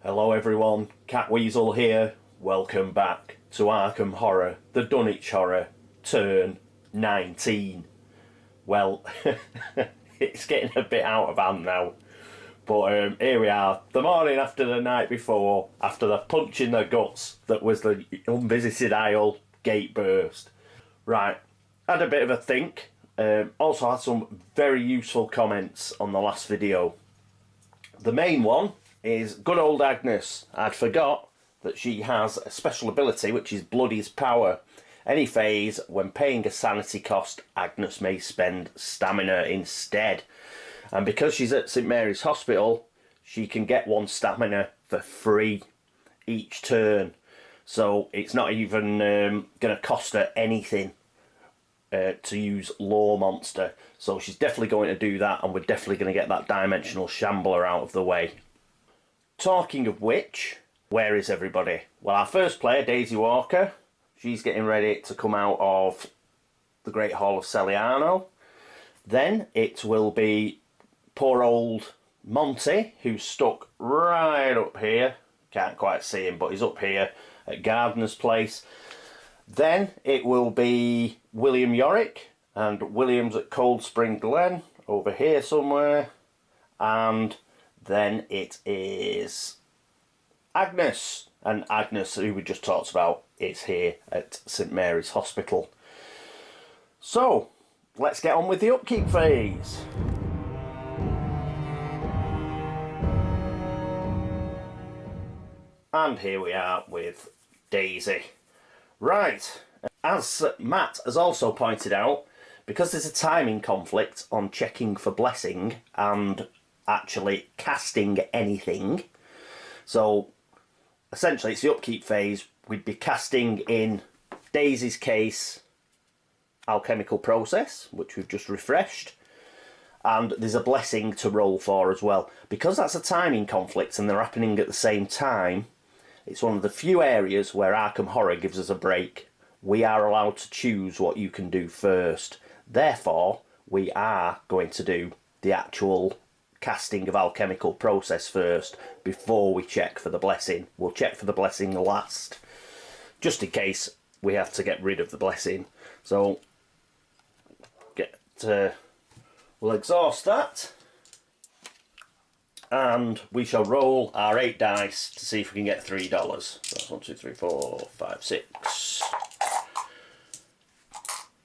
Hello everyone, Catweazle here. Welcome back to Arkham Horror, the Dunwich Horror, turn 19. Well, it's getting a bit out of hand now. But here we are, the morning after the night before, after the punch in the guts that was the unvisited aisle gate burst. Right, had a bit of a think. Also had some very useful comments on the last video. The main one is good old Agnes. I'd forgot that she has a special ability which is Bloody's Power. Any phase, when paying a sanity cost, Agnes may spend stamina instead. And because she's at St Mary's Hospital, she can get one stamina for free each turn. So it's not even going to cost her anything to use Law Monster. So she's definitely going to do that, and we're definitely going to get that Dimensional Shambler out of the way. Talking of which, where is everybody? Well, our first player, Daisy Walker, she's getting ready to come out of the Great Hall of Celiano. Then it will be poor old Monty, who's stuck right up here. Can't quite see him, but he's up here at Gardener's Place. Then it will be William Yorick, and William's at Cold Spring Glen, over here somewhere. And then it is Agnes, and Agnes, who we just talked about, is here at St Mary's Hospital. So, let's get on with the upkeep phase. And here we are with Daisy. Right, as Matt has also pointed out, because there's a timing conflict on checking for blessing and actually casting anything, so essentially it's the upkeep phase. We'd be casting, in Daisy's case, alchemical process, which we've just refreshed, and there's a blessing to roll for as well. Because that's a timing conflict and they're happening at the same time, it's one of the few areas where Arkham Horror gives us a break. We are allowed to choose what you can do first. Therefore, we are going to do the actual casting of alchemical process first before we check for the blessing. We'll check for the blessing last, just in case we have to get rid of the blessing. So we'll exhaust that, and we shall roll our 8 dice to see if we can get $3. That's 1, 2, 3, 4, 5, 6,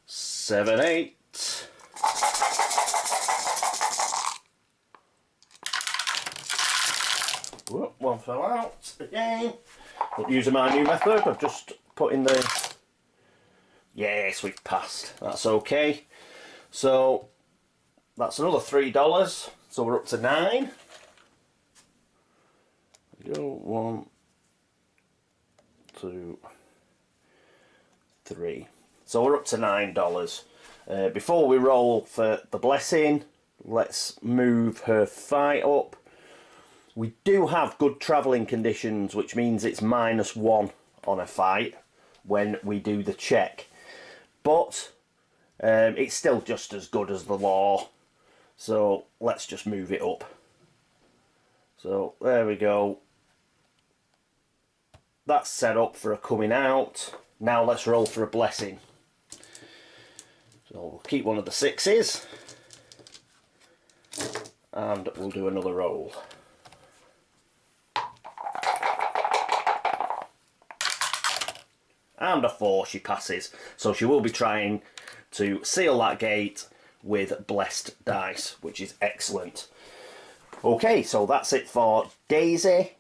7, 8. Whoop, one fell out again. But using my new method, I've just put in the... Yes, we've passed. That's okay. So that's another $3. So we're up to 9. There we go. 1, 2, 3. So we're up to $9. Before we roll for the blessing, let's move her fight up. We do have good travelling conditions, which means it's -1 on a fight when we do the check. But it's still just as good as the law. So let's just move it up. So there we go. That's set up for a coming out. Now let's roll for a blessing. So we'll keep one of the 6s. And we'll do another roll. And a 4, she passes. So she will be trying to seal that gate with blessed dice, which is excellent. Okay, so that's it for Daisy.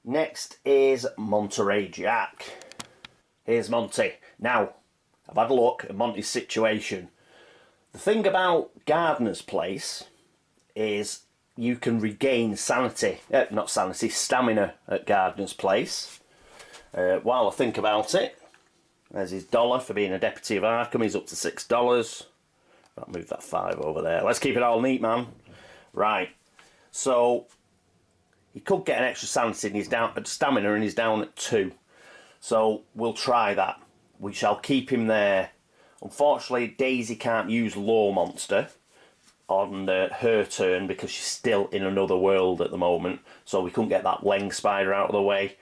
Next is Monterey Jack. Here's Monty. Now, I've had a look at Monty's situation. The thing about Gardener's Place is you can regain sanity, not sanity, stamina at Gardener's Place. While I think about it, there's his dollar for being a deputy of Arkham. He's up to $6. I'll move that 5 over there. Let's keep it all neat, man. Right. So he could get an extra sanity, and he's down at stamina, and he's down at 2. So we'll try that. We shall keep him there. Unfortunately, Daisy can't use Law Monster, on her turn because she's still in another world at the moment, so we couldn't get that Leng spider out of the way.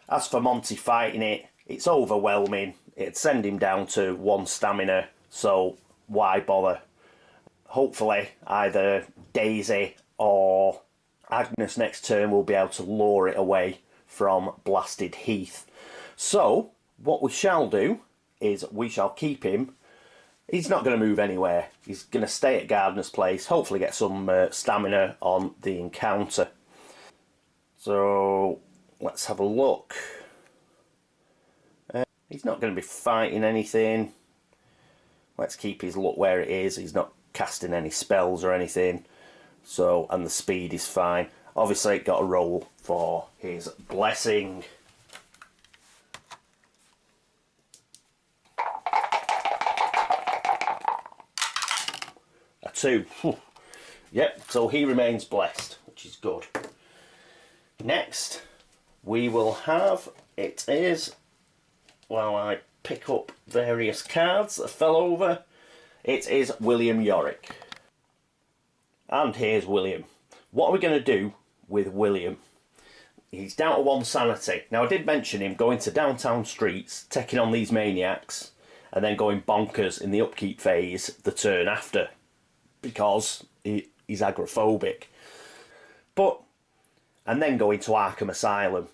As for Monty fighting it, it's overwhelming. It'd send him down to 1 stamina, so why bother? Hopefully either Daisy or Agnes next turn will be able to lure it away from Blasted Heath. So what we shall do is we shall keep him. He's not going to move anywhere. He's going to stay at Gardener's Place, hopefully get some stamina on the encounter. So let's have a look. He's not going to be fighting anything. Let's keep his luck where it is. He's not casting any spells or anything. So, and the speed is fine. Obviously, got a roll for his blessing. A 2. Yep, so he remains blessed, which is good. Next, we will have, it is, while I pick up various cards that fell over, it is William Yorick. And here's William. What are we going to do with William? He's down to 1 sanity. Now, I did mention him going to downtown streets, taking on these maniacs, and then going bonkers in the upkeep phase the turn after, because he's agoraphobic. But, and then going to Arkham Asylum.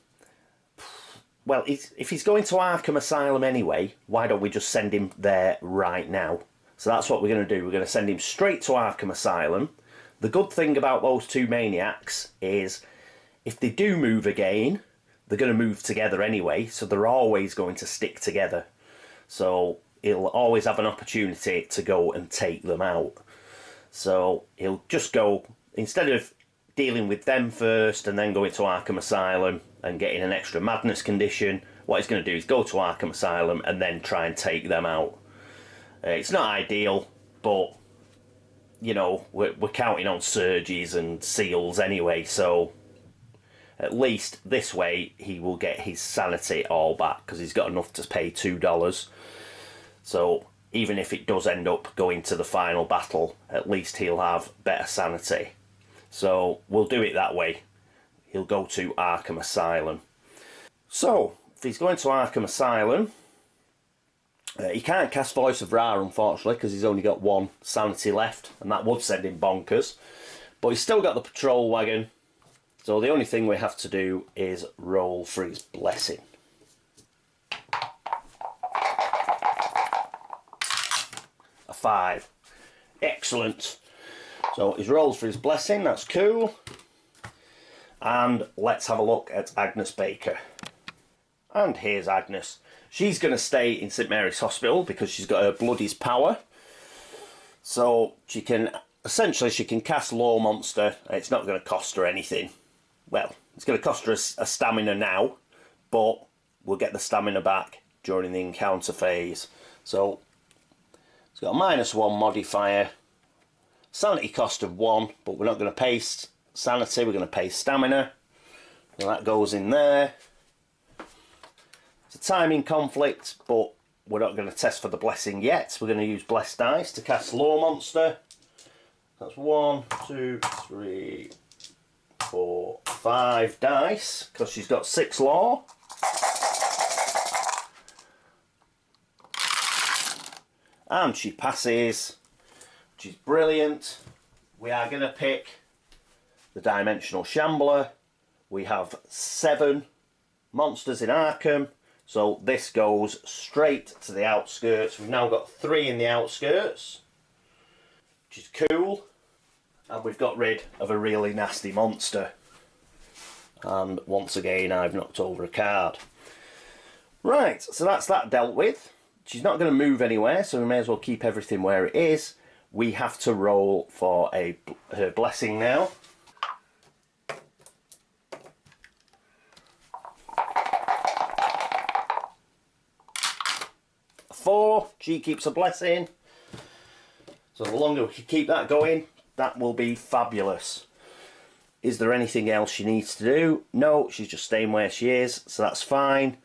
Well, if he's going to Arkham Asylum anyway, why don't we just send him there right now? So that's what we're going to do. We're going to send him straight to Arkham Asylum. The good thing about those 2 maniacs is if they do move again, they're going to move together anyway, so they're always going to stick together. So he'll always have an opportunity to go and take them out. So he'll just go, instead of dealing with them first and then going to Arkham Asylum and getting an extra madness condition, what he's going to do is go to Arkham Asylum and then try and take them out. It's not ideal, but you know, we're counting on surges and seals anyway, so at least this way he will get his sanity all back because he's got enough to pay $2. So even if it does end up going to the final battle, at least he'll have better sanity. So we'll do it that way. He'll go to Arkham Asylum. So if he's going to Arkham Asylum, he can't cast Voice of Ra, unfortunately, because he's only got 1 sanity left, and that would send him bonkers. But he's still got the patrol wagon, so the only thing we have to do is roll for his blessing. A 5. Excellent. So he's rolled for his blessing, that's cool. And let's have a look at Agnes Baker. And here's Agnes. She's going to stay in St Mary's Hospital because she's got her Bloody's power. So she can, essentially she can cast Law Monster and it's not going to cost her anything. Well, it's going to cost her a stamina now, but we'll get the stamina back during the encounter phase. So it's got a -1 modifier, sanity cost of 1, but we're not going to pay sanity, we're going to pay stamina. So that goes in there. It's a timing conflict, but we're not going to test for the blessing yet. We're going to use blessed dice to cast Law Monster. That's 1, 2, 3, 4, 5 dice, because she's got 6 law. And she passes, which is brilliant. We are going to pick the Dimensional Shambler. We have 7 monsters in Arkham. So this goes straight to the outskirts. We've now got 3 in the outskirts, which is cool. And we've got rid of a really nasty monster. And once again, I've knocked over a card. Right, so that's that dealt with. She's not going to move anywhere, so we may as well keep everything where it is. We have to roll for her blessing now. 4, she keeps a blessing. So the longer we can keep that going, that will be fabulous. Is there anything else she needs to do? No, she's just staying where she is, so that's fine.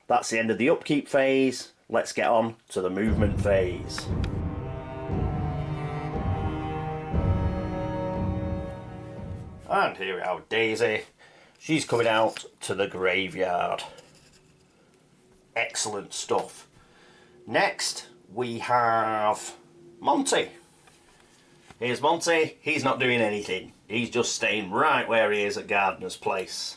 That's the end of the upkeep phase. Let's get on to the movement phase. And here we are with Daisy. She's coming out to the graveyard. Excellent stuff. Next, we have Monty. Here's Monty. He's not doing anything. He's just staying right where he is at Gardener's place.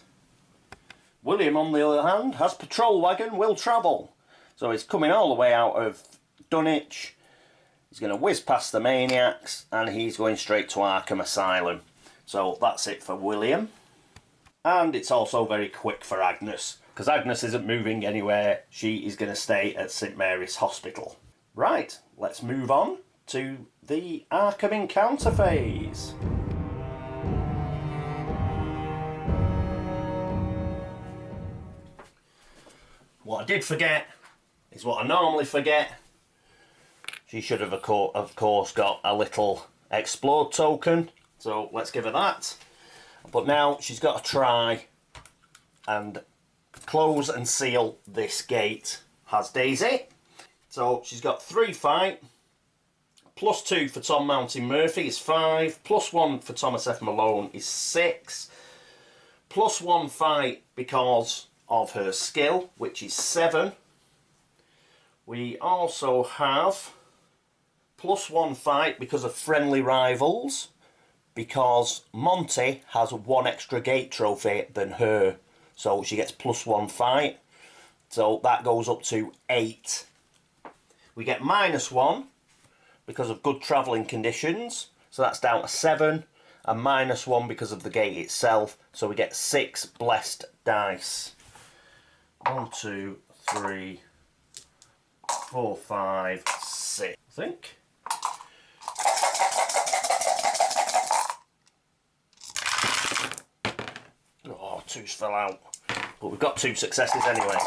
William, on the other hand, has patrol wagon, will travel. So he's coming all the way out of Dunwich. He's going to whiz past the maniacs and he's going straight to Arkham Asylum. So that's it for William. And it's also very quick for Agnes, because Agnes isn't moving anywhere. She is going to stay at St Mary's Hospital. Right, let's move on to the Arkham encounter phase. What I did forget is what I normally forget. She should have, of course, got a little explode token. So let's give her that. But now she's got to try and close and seal this gate. Has Daisy. So she's got 3 fight. +2 for Tom Mountain Murphy is 5. +1 for Thomas F. Malone is 6. +1 fight because of her skill, which is 7. We also have +1 fight because of friendly rivals, because Monty has 1 extra gate trophy than her, so she gets +1 fight, so that goes up to 8. We get -1 because of good travelling conditions, so that's down to 7, and -1 because of the gate itself, so we get 6 blessed dice. 1, 2, 3, 4, 5, 6, I think. Oh, 2's fell out. But we've got 2 successes anyway.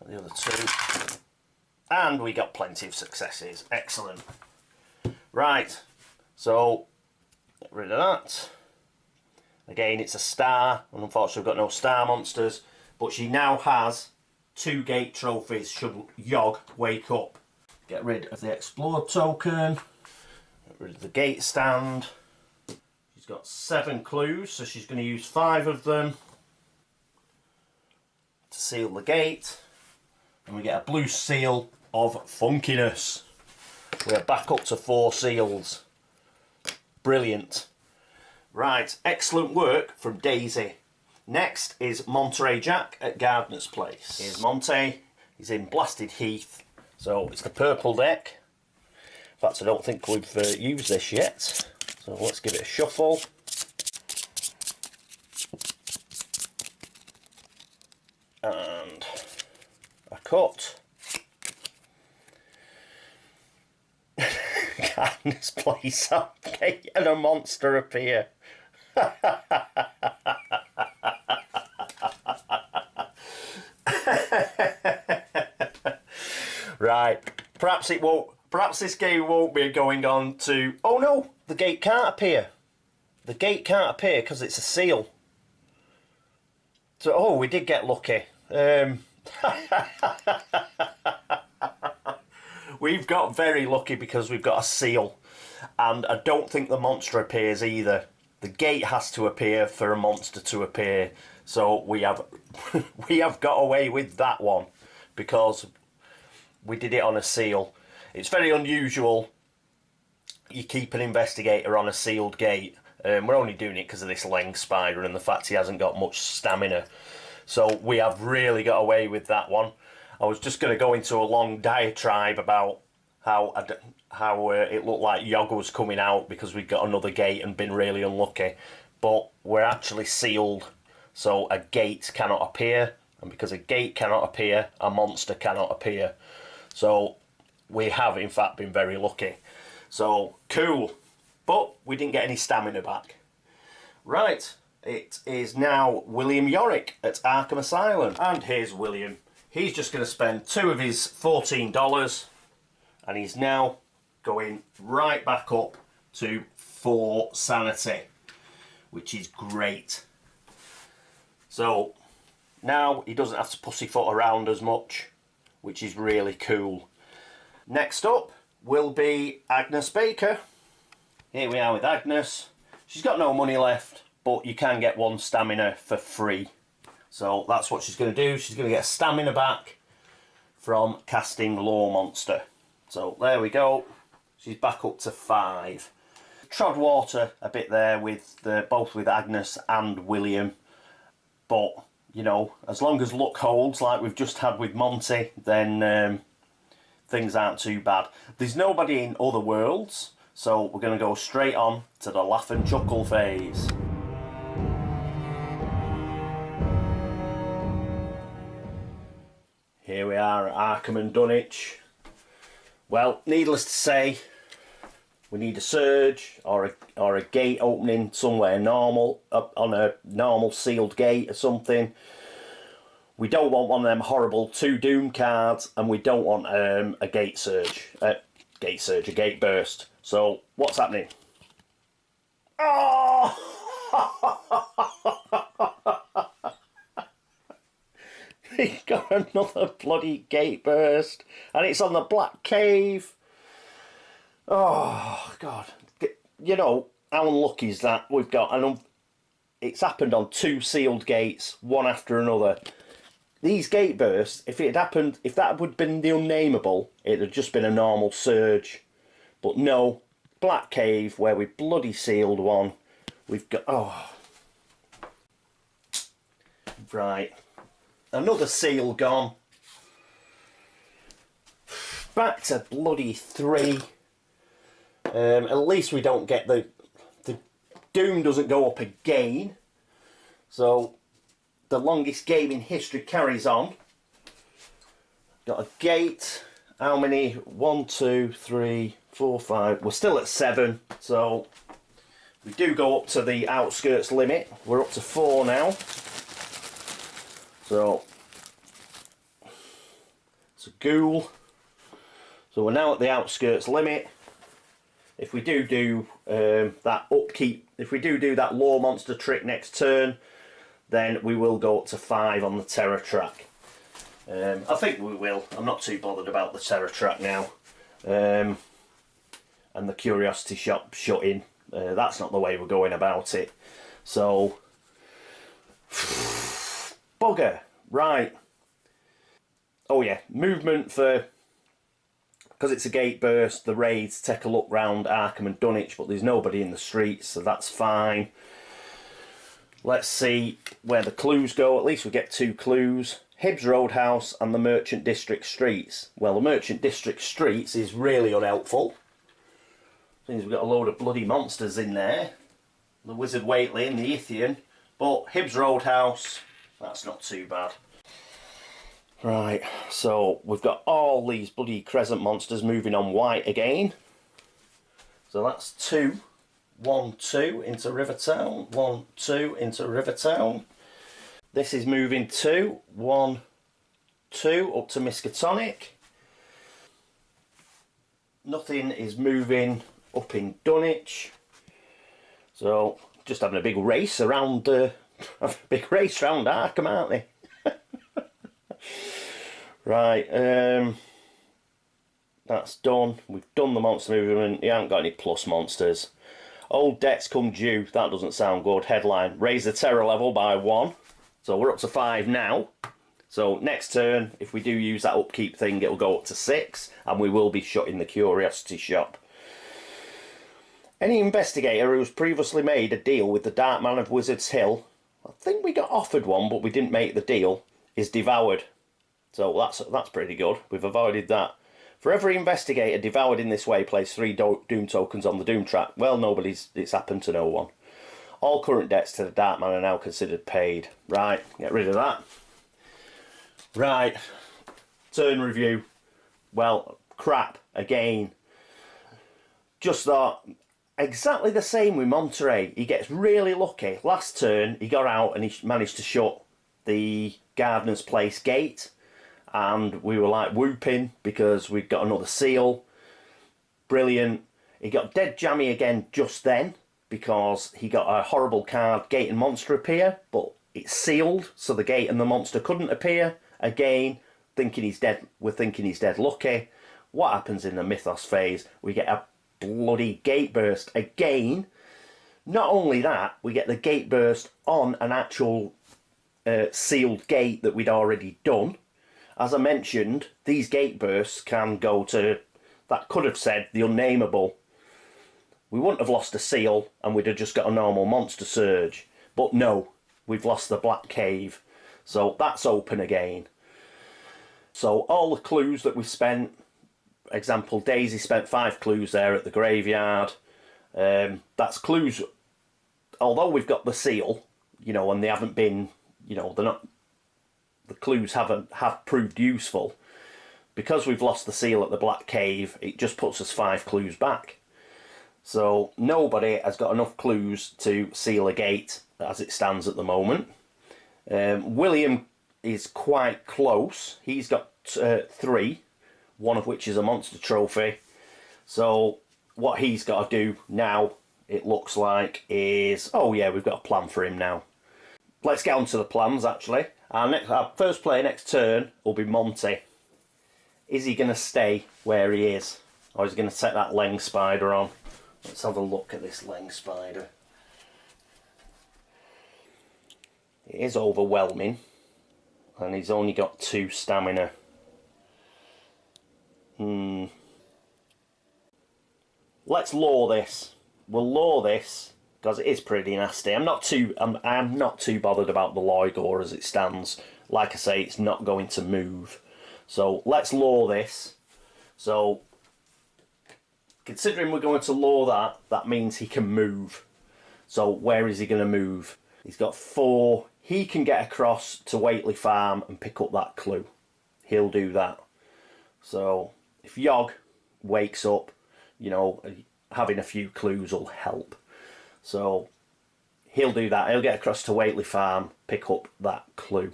And the other 2. And we got plenty of successes. Excellent. Right. So, get rid of that. Again, it's a star. And unfortunately, we've got no star monsters. But she now has 2 gate trophies should Yog wake up. Get rid of the explode token. Get rid of the gate stand. She's got 7 clues, so she's going to use 5 of them to seal the gate. And we get a blue seal of funkiness. We're back up to 4 seals. Brilliant. Right, excellent work from Daisy. Next is Monterey Jack at Gardener's place. Here's Monty. He's in Blasted Heath. So it's the purple deck. In fact, I don't think we've used this yet. So let's give it a shuffle. And a cut. Gardener's place update and a monster appear. Right, perhaps it won't. Perhaps this game won't be going on to. Oh no, the gate can't appear. The gate can't appear because it's a seal. So, oh, we did get lucky. We've got very lucky because we've got a seal, and I don't think the monster appears either. The gate has to appear for a monster to appear. So we have we have got away with that one because we did it on a seal. It's very unusual you keep an investigator on a sealed gate. We're only doing it because of this Leng spider and the fact he hasn't got much stamina. So we have really got away with that one. I was just going to go into a long diatribe about how it looked like Yog was coming out because we'd got another gate and been really unlucky. But we're actually sealed, so a gate cannot appear. And because a gate cannot appear, a monster cannot appear. So we have, in fact, been very lucky. So, cool. But we didn't get any stamina back. Right, it is now William Yorick at Arkham Asylum. And here's William. He's just going to spend 2 of his $14, and he's now going right back up to 4 sanity, which is great. So now he doesn't have to pussyfoot around as much, which is really cool. Next up will be Agnes Baker. Here we are with Agnes. She's got no money left, but you can get 1 stamina for free. So that's what she's going to do. She's going to get stamina back from casting Law Monster. So there we go. She's back up to 5. Trod water a bit there with both with Agnes and William. But, you know, as long as luck holds like we've just had with Monty, then things aren't too bad. There's nobody in other worlds, so we're going to go straight on to the laugh and chuckle phase. Here we are at Arkham and Dunwich. Well, needless to say, we need a surge or a gate opening somewhere normal, up on a normal sealed gate or something. We don't want one of them horrible 2 Doom cards, and we don't want a gate surge, a gate burst. So what's happening? Oh! He's got another bloody gate burst, and it's on the Black Cave. Oh God! You know how unlucky is that? We've got it's happened on 2 sealed gates, one after another. These gate bursts, if it had happened, if that would have been the unnameable, it'd have just been a normal surge. But no, Black Cave, where we bloody sealed one. We've got right. Another seal gone. Back to bloody 3. At least we don't get the Doom doesn't go up again. So the longest game in history carries on. Got a gate. How many? 1, 2, 3, 4, 5. We're still at 7. So we do go up to the outskirts limit. We're up to 4 now. So it's a ghoul. So we're now at the outskirts limit. If we do that upkeep, if we do that Law Monster trick next turn, then we will go up to 5 on the terror track. I think we will. I'm not too bothered about the terror track now. And the curiosity shop shutting. That's not the way we're going about it. So bugger. Right. Oh yeah, movement for, because it's a gate burst, the raids take a look round Arkham and Dunwich, but there's nobody in the streets, so that's fine. Let's see where the clues go. At least we get 2 clues. Hibbs Roadhouse and the Merchant District Streets. Well, the Merchant District Streets is really unhelpful. Seems we've got a load of bloody monsters in there. The Wizard Waitley and the Ithian. But Hibbs Roadhouse, that's not too bad. Right, so we've got all these bloody crescent monsters moving on white again. So that's 2. 1, 2 into Rivertown. 1, 2 into Rivertown. This is moving 2. 1, 2 up to Miskatonic. Nothing is moving up in Dunwich. So just having a big race around Arkham, aren't they? Right, that's done. We've done the monster movement. You haven't got any plus monsters. Old debts come due. That doesn't sound good. Headline: raise the terror level by 1. So we're up to 5 now. So next turn, if we do use that upkeep thing, it'll go up to 6, and we will be shutting the curiosity shop. Any investigator who's previously made a deal with the Dark Man of Wizard's Hill, I think we got offered one, but we didn't make the deal, is devoured. So that's pretty good. We've avoided that. For every investigator devoured in this way, place 3 Doom tokens on the Doom track. Well, it's happened to no one. All current debts to the Dark Man are now considered paid. Right, get rid of that. Right, turn review. Well, crap, again. Just thought, exactly the same with Monterey. He gets really lucky. Last turn, he got out and he managed to shut the Gardener's Place gate. And we were like whooping because we'd got another seal. Brilliant. He got dead jammy again just then because he got a horrible card, gate and monster appear, but it's sealed, so the gate and the monster couldn't appear. Again, thinking he's dead. We're thinking he's dead lucky. What happens in the Mythos phase? We get a bloody gate burst again. Not only that, we get the gate burst on an actual sealed gate that we'd already done. As I mentioned, these gate bursts can go to, that could have said the unnameable. We wouldn't have lost a seal and we'd have just got a normal monster surge. But no, we've lost the Black Cave. So that's open again. So all the clues that we spent, example, Daisy spent 5 clues there at the graveyard. That's clues, although we've got the seal, you know, and they haven't been, you know, they're not, the clues have proved useful. Because we've lost the seal at the Black Cave, it just puts us 5 clues back. So nobody has got enough clues to seal a gate as it stands at the moment. William is quite close. He's got 3, one of which is a monster trophy. So what he's got to do now, it looks like, is... Oh yeah, we've got a plan for him now. Let's get on to the plans, actually. Our first player next turn will be Monty. Is he going to stay where he is? Or is he going to take that Leng Spider on? Let's have a look at this Leng Spider. It is overwhelming. And he's only got 2 stamina. Let's lure this. We'll lure this because it is pretty nasty. I'm not too bothered about the Loigor as it stands. Like I say, it's not going to move. So let's lure this. So considering we're going to lure that, that means he can move. So where is he going to move? He's got 4. He can get across to Waitley Farm and pick up that clue. He'll do that. So if Yog wakes up, you know, having a few clues will help. So he'll do that. He'll get across to Waitley Farm, pick up that clue.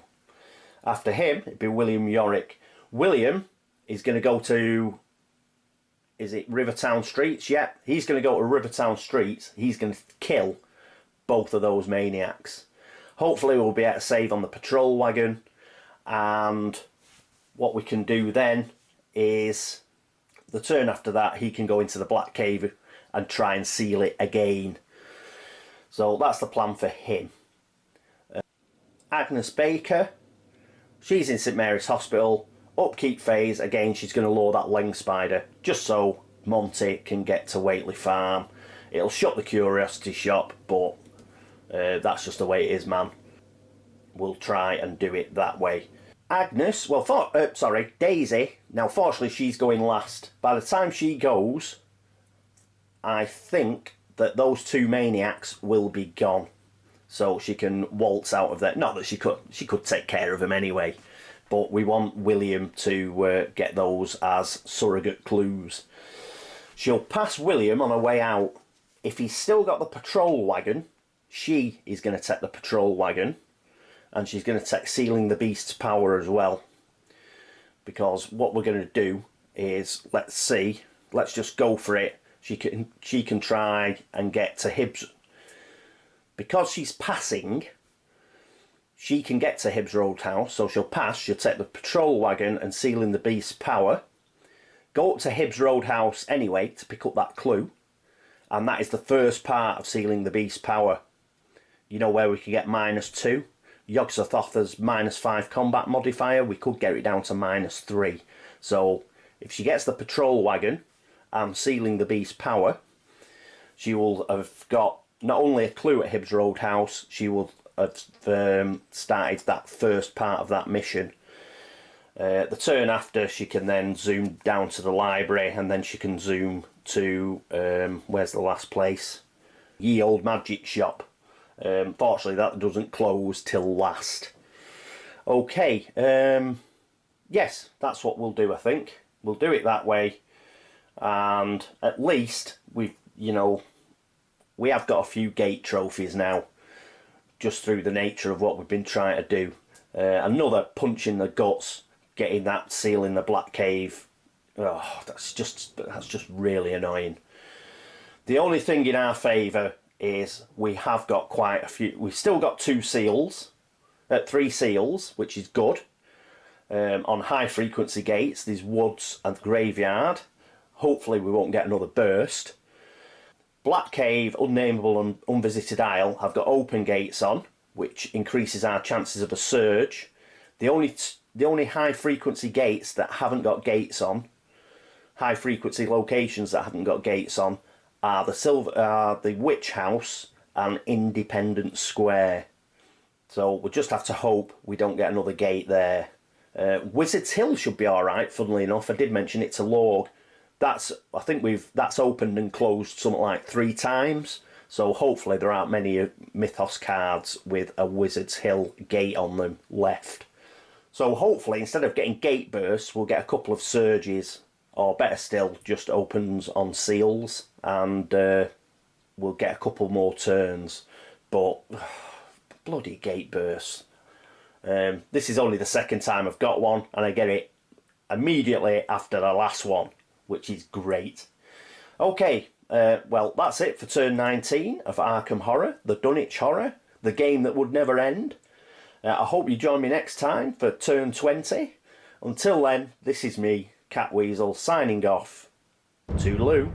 After him, it'd be William Yorick. William is going to go to, is it Rivertown Streets? Yeah, he's going to go to Rivertown Streets. He's going to kill both of those maniacs. Hopefully we'll be able to save on the patrol wagon. And what we can do then is, the turn after that, he can go into the Black Cave and try and seal it again. So that's the plan for him. Agnes Baker, she's in St Mary's Hospital. Upkeep phase, again she's going to lure that Leng Spider just so Monty can get to Waitley Farm. It'll shut the curiosity shop, but that's just the way it is, man. We'll try and do it that way. Agnes, well, Daisy, now fortunately she's going last. By the time she goes, I think that those 2 maniacs will be gone. So she can waltz out of there. Not that she could take care of them anyway. But we want William to get those as surrogate clues. She'll pass William on her way out. If he's still got the patrol wagon, she is going to take the patrol wagon. And she's going to take Sealing the Beast's power as well. Because what we're going to do is, let's just go for it. She can try and get to Hibbs. Because she's passing, she can get to Hibbs Roadhouse, so she'll pass, she'll take the patrol wagon and Sealing the Beast's power, go up to Hibbs Roadhouse anyway to pick up that clue, and that is the first part of Sealing the Beast's power. You know where we can get -2? Yog-Sothoth has -5 combat modifier, we could get it down to -3. So if she gets the patrol wagon and Sealing the Beast's power, she will have got not only a clue at Hibbs Roadhouse, she will have started that first part of that mission. The turn after, she can then zoom down to the library, and then she can zoom to where's the last place? Ye Old Magic Shop. Fortunately that doesn't close till last. Okay, yes, that's what we'll do. I think we'll do it that way, and at least we have got a few gate trophies now, just through the nature of what we've been trying to do. Another punch in the guts, getting that seal in the Black Cave. Oh, that's just really annoying. The only thing in our favour is we have got quite a few. We've still got 3 seals, which is good. On high frequency gates, these woods and graveyard. Hopefully we won't get another burst. Black Cave, Unnameable and Unvisited Isle have got open gates on, which increases our chances of a surge. The only high frequency gates that haven't got gates on, high frequency locations that haven't got gates on, are the Witch House and Independence Square. So we'll just have to hope we don't get another gate there. Wizard's Hill should be alright, funnily enough. I did mention it's a log. I think that's opened and closed something like 3 times. So hopefully there aren't many Mythos cards with a Wizard's Hill gate on them left. So hopefully instead of getting gate bursts, we'll get a couple of surges, or better still, just opens on seals, and we'll get a couple more turns. But bloody gate bursts. This is only the second time I've got one, and I get it immediately after the last one, which is great. Okay, well, that's it for turn 19 of Arkham Horror, the Dunwich Horror, the game that would never end. I hope you join me next time for turn 20. Until then, this is me, Catweazle, signing off. Toodaloo.